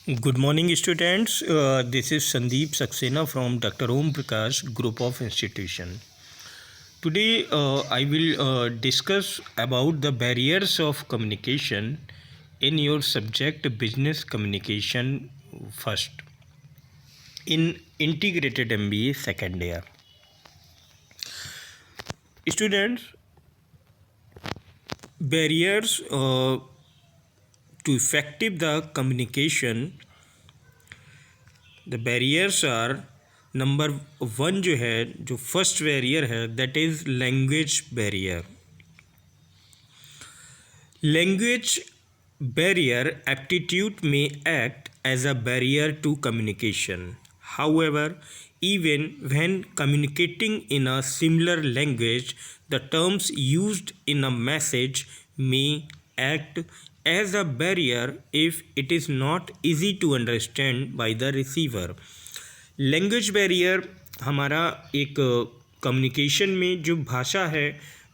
Good morning, students. This is Sandeep Saxena from Dr. Om Prakash Group of Institution. Today, I will discuss about the barriers of communication in your subject Business Communication first in Integrated MBA second year. Students, barriers to effective the communication. The barriers are number one जो है जो first barrier है that is language barrier. Language barrier aptitude may act as a barrier to communication. However, even when communicating in a similar language, the terms used in a message may act as a barrier if it is not easy to understand by the receiver. Language barrier हमारा एक communication में जो भाषा है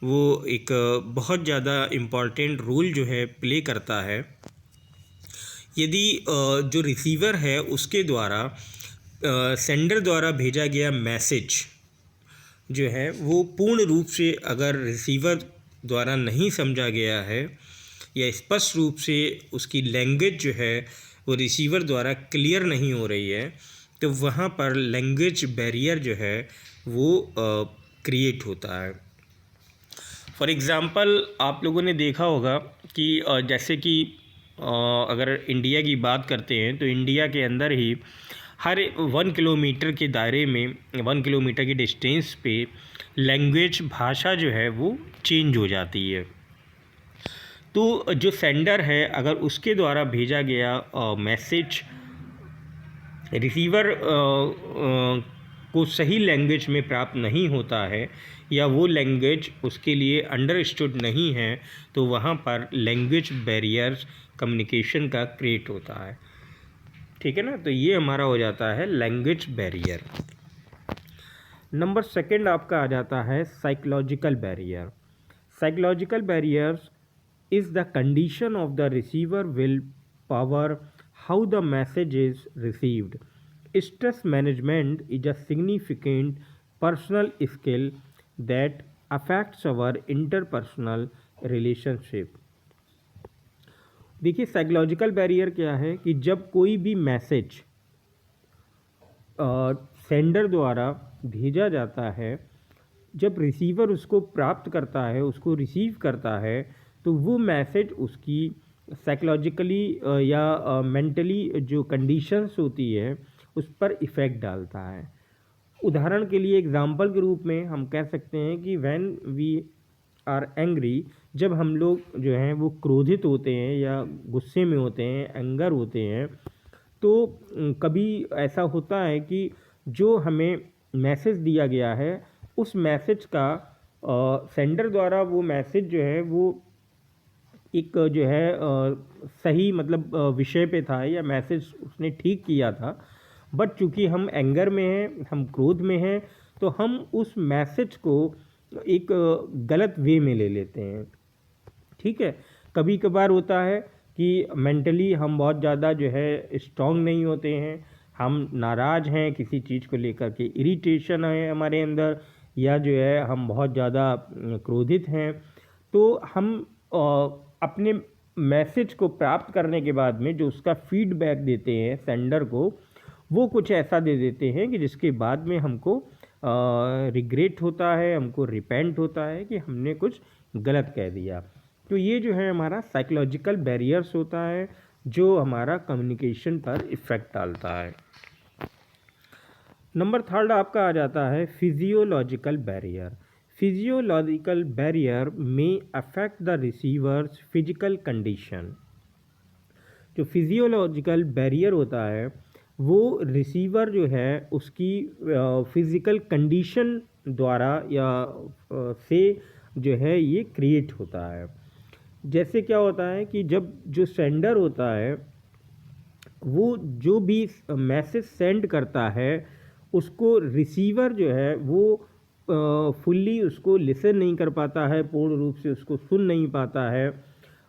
वो एक बहुत ज़्यादा इम्पॉर्टेंट रोल जो है प्ले करता है. यदि जो रिसीवर है उसके द्वारा सेंडर द्वारा भेजा गया मैसेज जो है वो पूर्ण रूप से अगर रिसीवर द्वारा नहीं समझा गया है या स्पष्ट रूप से उसकी लैंग्वेज जो है वो रिसीवर द्वारा क्लियर नहीं हो रही है तो वहाँ पर लैंग्वेज बैरियर जो है वो क्रिएट होता है. फॉर एग्ज़ाम्पल आप लोगों ने देखा होगा कि जैसे कि अगर इंडिया की बात करते हैं तो इंडिया के अंदर ही हर 1 किलोमीटर के दायरे में 1 किलोमीटर की डिस्टेंस पे लैंग्वेज भाषा जो है वो चेंज हो जाती है. तो जो सेंडर है अगर उसके द्वारा भेजा गया मैसेज रिसीवर को सही लैंग्वेज में प्राप्त नहीं होता है या वो लैंग्वेज उसके लिए अंडरस्टूड नहीं है तो वहाँ पर लैंग्वेज बैरियर्स कम्युनिकेशन का क्रिएट होता है. ठीक है ना. तो ये हमारा हो जाता है लैंग्वेज बैरियर. नंबर सेकंड आपका आ जाता है psychological barrier. Psychological barriers is the condition of the receiver will power how the message is received. Stress management is a significant personal skill that affects our interpersonal relationship. देखिए psychological barrier क्या है कि जब कोई भी message sender द्वारा भेजा जाता है जब रिसीवर उसको प्राप्त करता है उसको रिसीव करता है तो वो मैसेज उसकी साइकोलॉजिकली या मेंटली जो कंडीशंस होती है उस पर इफ़ेक्ट डालता है. उदाहरण के लिए एग्जांपल के रूप में हम कह सकते हैं कि व्हेन वी आर एंग्री, जब हम लोग जो हैं वो क्रोधित होते हैं या गुस्से में होते हैं, एंगर होते हैं, तो कभी ऐसा होता है कि जो हमें मैसेज दिया गया है उस मैसेज का सेंडर द्वारा वो मैसेज जो है वो एक जो है सही मतलब विषय पे था या मैसेज उसने ठीक किया था, बट चूँकि हम एंगर में हैं, हम क्रोध में हैं, तो हम उस मैसेज को एक गलत वे में ले लेते हैं. ठीक है. कभी कभार होता है कि मेंटली हम बहुत ज़्यादा जो है स्ट्रॉन्ग नहीं होते हैं, हम नाराज़ हैं किसी चीज़ को लेकर के, इरिटेशन है हमारे अंदर या जो है हम बहुत ज़्यादा क्रोधित हैं, तो हम अपने मैसेज को प्राप्त करने के बाद में जो उसका फीडबैक देते हैं सेंडर को वो कुछ ऐसा दे देते हैं कि जिसके बाद में हमको रिग्रेट होता है, हमको रिपेंट होता है कि हमने कुछ गलत कह दिया. तो ये जो है हमारा साइकोलॉजिकल बैरियर्स होता है जो हमारा कम्युनिकेशन पर इफ़ेक्ट डालता है. नंबर थर्ड आपका आ जाता है फिजियोलॉजिकल बैरियर. फिजियोलॉजिकल बैरियर में affect the receivers physical condition. जो फिजियोलॉजिकल बैरियर होता है वो रिसीवर जो है उसकी फिज़िकल कंडीशन द्वारा या से जो है ये क्रिएट होता है. जैसे क्या होता है कि जब जो सेंडर होता है वो जो भी मैसेज सेंड करता है उसको रिसीवर जो है वो फुल्ली उसको लिसन नहीं कर पाता है, पूर्ण रूप से उसको सुन नहीं पाता है,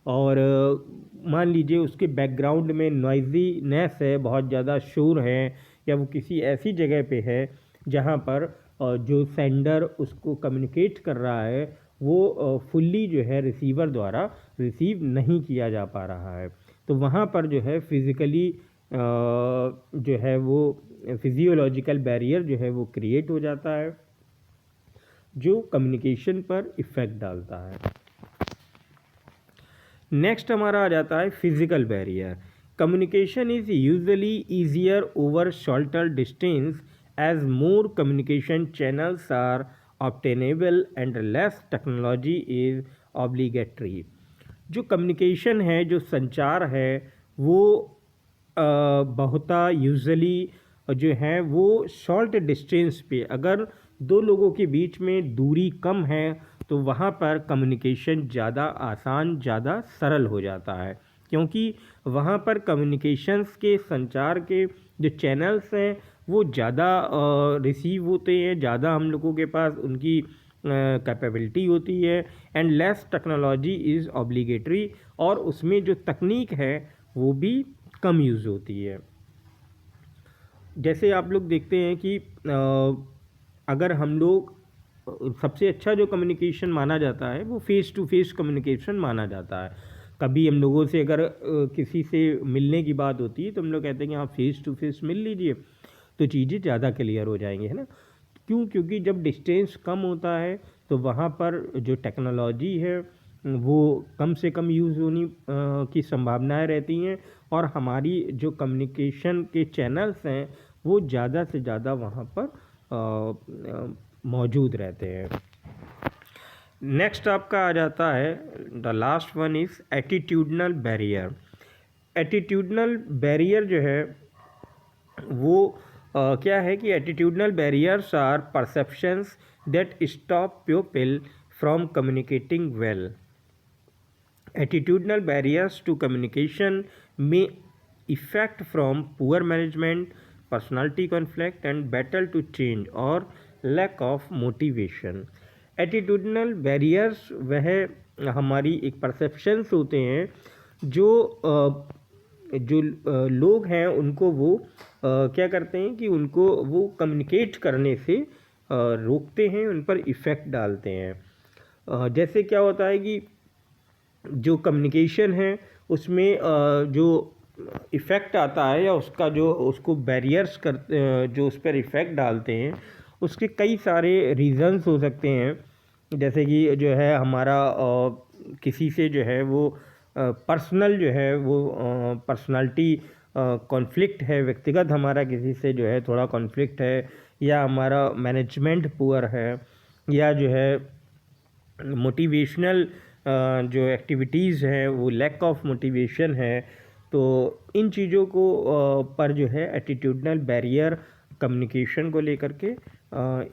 और मान लीजिए उसके बैकग्राउंड में नॉइजीनेस है, बहुत ज़्यादा शोर है, या वो किसी ऐसी जगह पे है जहाँ पर जो सेंडर उसको कम्युनिकेट कर रहा है वो फुल्ली जो है रिसीवर द्वारा रिसीव नहीं किया जा पा रहा है, तो वहाँ पर जो है फिज़िकली जो है वो फिजियोलॉजिकल बैरियर जो है वो क्रिएट हो जाता है, जो कम्युनिकेशन पर इफ़ेक्ट डालता है। नेक्स्ट हमारा आ जाता है physical barrier. Communication is usually easier over shorter distance as more communication channels are obtainable and less technology is obligatory. जो कम्युनिकेशन है, जो संचार है, वो बहुत यूजुअली जो है वो शॉर्ट डिस्टेंस पे, अगर दो लोगों के बीच में दूरी कम है तो वहाँ पर कम्युनिकेशन ज़्यादा आसान, ज़्यादा सरल हो जाता है, क्योंकि वहाँ पर कम्युनिकेशंस के संचार के जो चैनल्स हैं वो ज़्यादा रिसीव होते हैं, ज़्यादा हम लोगों के पास उनकी कैपेबिलिटी होती है, and less technology is obligatory, और उसमें जो तकनीक है वो भी कम यूज़ होती है। जैसे आप लोग देखते हैं कि अगर हम लोग सबसे अच्छा जो कम्युनिकेशन माना जाता है वो फ़ेस टू फेस कम्युनिकेशन माना जाता है। कभी हम लोगों से अगर किसी से मिलने की बात होती है तो हम लोग कहते हैं कि हाँ फ़ेस टू फेस मिल लीजिए, तो चीज़ें ज़्यादा क्लियर हो जाएंगी, है ना। क्यों? क्योंकि जब डिस्टेंस कम होता है तो वहाँ पर जो टेक्नोलॉजी है वो कम से कम यूज़ होनी की संभावनाएं रहती हैं, और हमारी जो कम्युनिकेशन के चैनल्स हैं वो ज़्यादा से ज़्यादा वहाँ पर मौजूद रहते हैं। नेक्स्ट आपका आ जाता है the last one is attitudinal barrier. Attitudinal barrier जो है वो क्या है कि attitudinal barriers are perceptions that stop people from communicating well. Attitudinal barriers to communication may effect from poor management, personality conflict, and battle to change or lack of motivation. Attitudinal barriers वह हमारी एक perceptions होते हैं जो लोग हैं उनको वो क्या करते हैं कि उनको वो कम्युनिकेट करने से रोकते हैं, उन पर इफ़ेक्ट डालते हैं। जैसे क्या होता है कि जो कम्युनिकेशन है उसमें जो इफ़ेक्ट आता है या उसका जो उसको बैरियर्स कर जो उस पर इफ़ेक्ट डालते हैं उसके कई सारे रीज़न्स हो सकते हैं। जैसे कि जो है हमारा किसी से जो है वो पर्सनल जो है वो पर्सनालिटी कॉन्फ्लिक्ट है, व्यक्तिगत हमारा किसी से जो है थोड़ा कॉन्फ्लिक्ट है, या हमारा मैनेजमेंट पुअर है, या जो है मोटिवेशनल जो एक्टिविटीज़ हैं वो लैक ऑफ मोटिवेशन है, तो इन चीज़ों को पर जो है एटीट्यूडनल बैरियर कम्युनिकेशन को लेकर के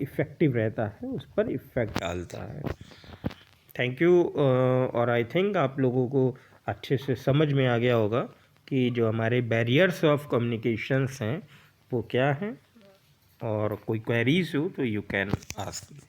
इफ़ेक्टिव रहता है, उस पर इफ़ेक्ट डालता है। Thank you. और आई थिंक आप लोगों को अच्छे से समझ में आ गया होगा कि जो हमारे बैरियर्स ऑफ कम्युनिकेशंस हैं वो क्या हैं, और कोई क्वेरीज हो तो यू कैन आस्क।